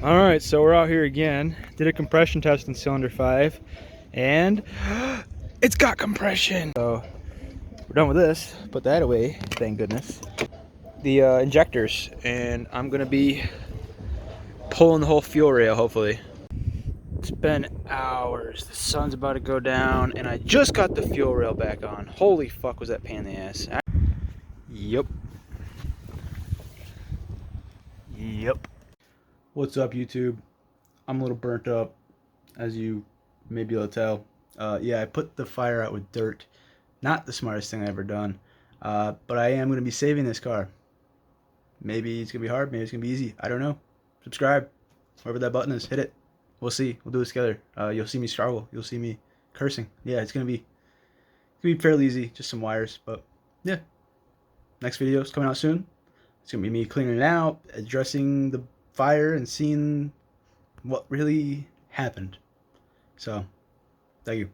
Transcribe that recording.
Alright, so we're out here again. Did a compression test in cylinder 5, and it's got compression! So, we're done with this. Put that away, thank goodness. The injectors, and I'm gonna be pulling the whole fuel rail, hopefully. It's been hours. The sun's about to go down, and I just got the fuel rail back on. Holy fuck, was that pain in the ass. Yep. Yep. What's up, YouTube? I'm a little burnt up, as you may be able to tell. Yeah, I put the fire out with dirt. Not the smartest thing I've ever done. But I am going to be saving this car. Maybe it's going to be hard, maybe it's going to be easy. I don't know. Subscribe. Wherever that button is, hit it. We'll see. We'll do this together. You'll see me struggle. You'll see me cursing. Yeah, it's going to be fairly easy. Just some wires. But, yeah. Next video is coming out soon. It's going to be me cleaning it out, addressing the fire, and seeing what really happened. So, thank you.